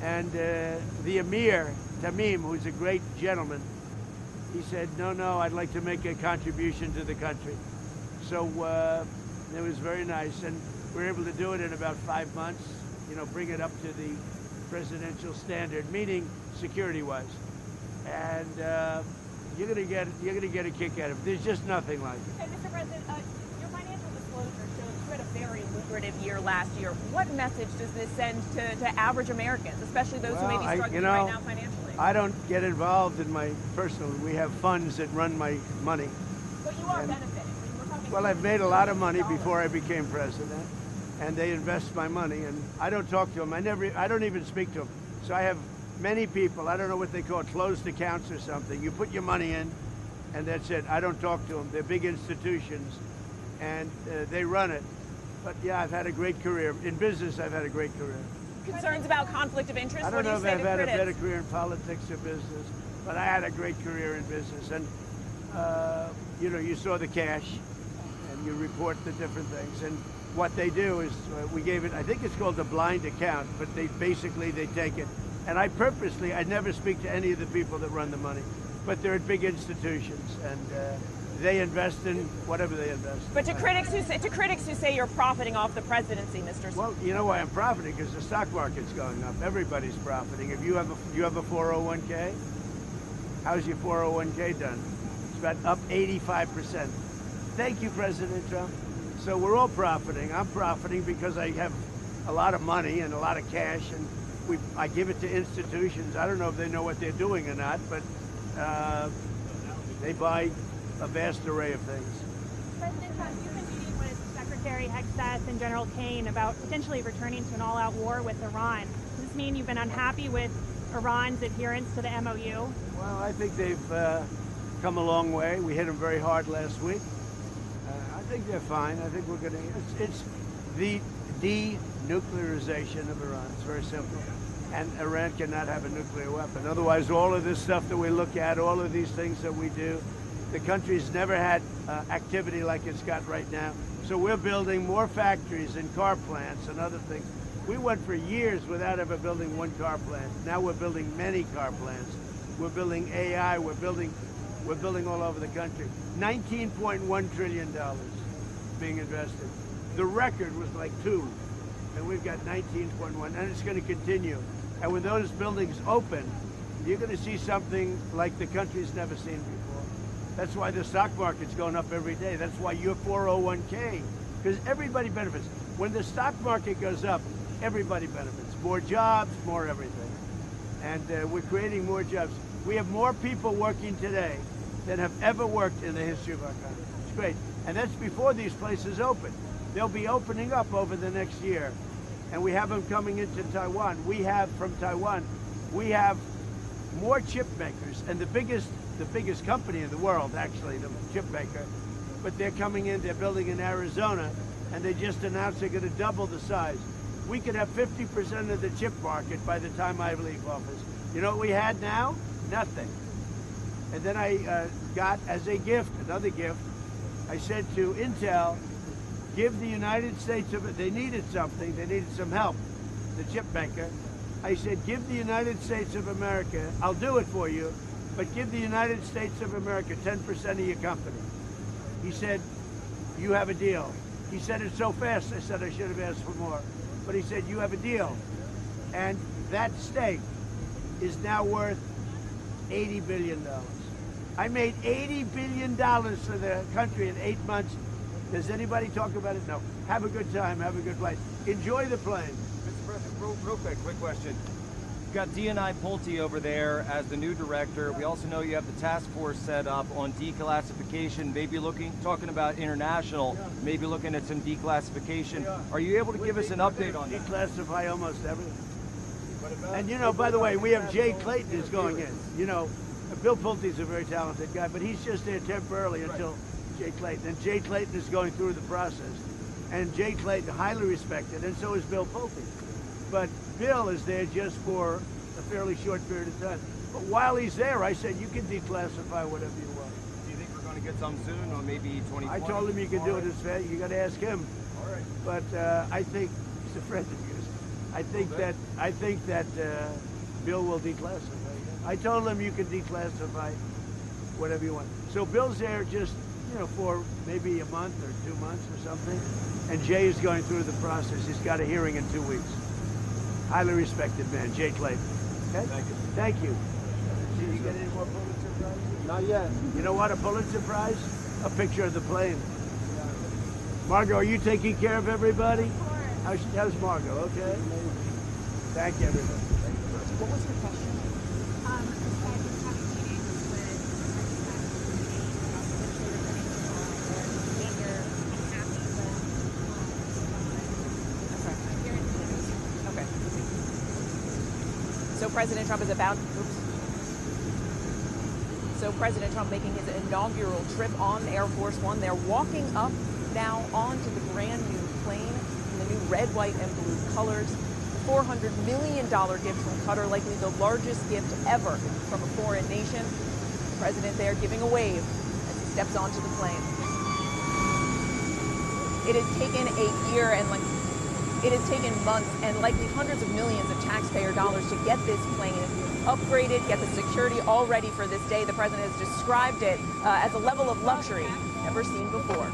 And the Emir, Tamim, who's a great gentleman, he said, no, I'd like to make a contribution to the country. So it was very nice. And we were able to do it in about 5 months, bring it up to the presidential standard, meaning security-wise. And you're gonna get a kick out of it. There's just nothing like it. And Mr. President, your financial disclosure shows you had a very lucrative year last year. What message does this send to average Americans, especially those who may be struggling right now financially? I don't get involved in my personal. We have funds that run my money. But you are benefiting. We're talking well, I've made a lot of money before I became president, and they invest my money, and I don't talk to them. I don't even speak to them. So I have many people, I don't know what they call it, closed accounts or something. You put your money in, and that's it. I don't talk to them. They're big institutions, and they run it. But yeah, I've had a great career. In business, I've had a great career. Concerns about conflict of interest? I don't know if I've had a better career in politics or business, but I had a great career in business. And, you saw the cash, and you report the different things. And what they do is, we gave it, I think it's called the blind account, but they take it. And I never speak to any of the people that run the money, but they're at big institutions, and they invest in whatever they invest. But to critics who say you're profiting off the presidency, Mr. Well, you know why I'm profiting? Because the stock market's going up. Everybody's profiting. If you have a 401k, how's your 401k done? It's about up 85%. Thank you, President Trump. So we're all profiting. I'm profiting because I have a lot of money and a lot of cash, and I give it to institutions. I don't know if they know what they're doing or not, but they buy a vast array of things. President Trump, you've been meeting with Secretary Hegseth and General Kane about potentially returning to an all-out war with Iran. Does this mean you've been unhappy with Iran's adherence to the MOU? Well, I think they've come a long way. We hit them very hard last week. I think they're fine. I think we're going to. It's the denuclearization of Iran. It's very simple. And Iran cannot have a nuclear weapon. Otherwise, all of this stuff that we look at, all of these things that we do, the country's never had activity like it's got right now. So we're building more factories and car plants and other things. We went for years without ever building one car plant. Now we're building many car plants. We're building AI. We're building all over the country. $19.1 trillion being invested. The record was like 2. And we've got 19.1, and it's going to continue. And when those buildings open, you're going to see something like the country's never seen before. That's why the stock market's going up every day. That's why your 401k, because everybody benefits. When the stock market goes up, everybody benefits. More jobs, more everything. And we're creating more jobs. We have more people working today than have ever worked in the history of our country. It's great. And that's before these places open. They'll be opening up over the next year. And we have them coming into Taiwan. From Taiwan, we have more chip makers, and the biggest company in the world, actually, the chip maker, but they're coming in, they're building in Arizona, and they just announced they're going to double the size. We could have 50% of the chip market by the time I leave office. You know what we had now? Nothing. And then I got, as a gift, another gift, I said to Intel, give the United States of it, they needed something, they needed some help, the chip maker. I said, give the United States of America, I'll do it for you, but give the United States of America 10% of your company. He said, you have a deal. He said it so fast, I said I should have asked for more. But he said, you have a deal. And that stake is now worth $80 billion. I made $80 billion for the country in 8 months. Does anybody talk about it? No. Have a good time, have a good flight. Enjoy the plane. Mr. President, real quick question. You've got D&I Pulte over there as the new director. We also know you have the task force set up on declassification, maybe talking about international, maybe looking at some declassification. Are you able to give us an update on that? Declassify almost everything. And by the way, we have Jay Clayton is going in. Bill Pulte's a very talented guy, but he's just there temporarily until Jay Clayton. And Jay Clayton is going through the process. And Jay Clayton, highly respected, and so is Bill Pulte. But Bill is there just for a fairly short period of time. But while he's there, I said, you can declassify whatever you want. Do you think we're going to get some soon, or maybe 2020? I told him you can do it as fast. You got to ask him. All right. But I think he's a friend of yours. I think that Bill will declassify. I told him you can declassify whatever you want. So Bill's there just, for maybe a month or 2 months or something. And Jay is going through the process. He's got a hearing in 2 weeks. Highly respected man, Jay Clayton. Okay? Thank you. Thank you. Did you get any more Pulitzer Prizes? Not yet. You know what, a Pulitzer Prize? A picture of the plane. Margot, are you taking care of everybody? How's Margot? Okay. Thank you, everybody. What was your question? So President Trump is about, So President Trump making his inaugural trip on Air Force One. They're walking up now onto the brand new plane in the new red, white, and blue colors. $400 million gift from Qatar, likely the largest gift ever from a foreign nation. The president there giving a wave as he steps onto the plane. It has taken a year and it has taken months and likely hundreds of millions of taxpayer dollars to get this plane upgraded, get the security all ready for this day. The president has described it as a level of luxury never seen before.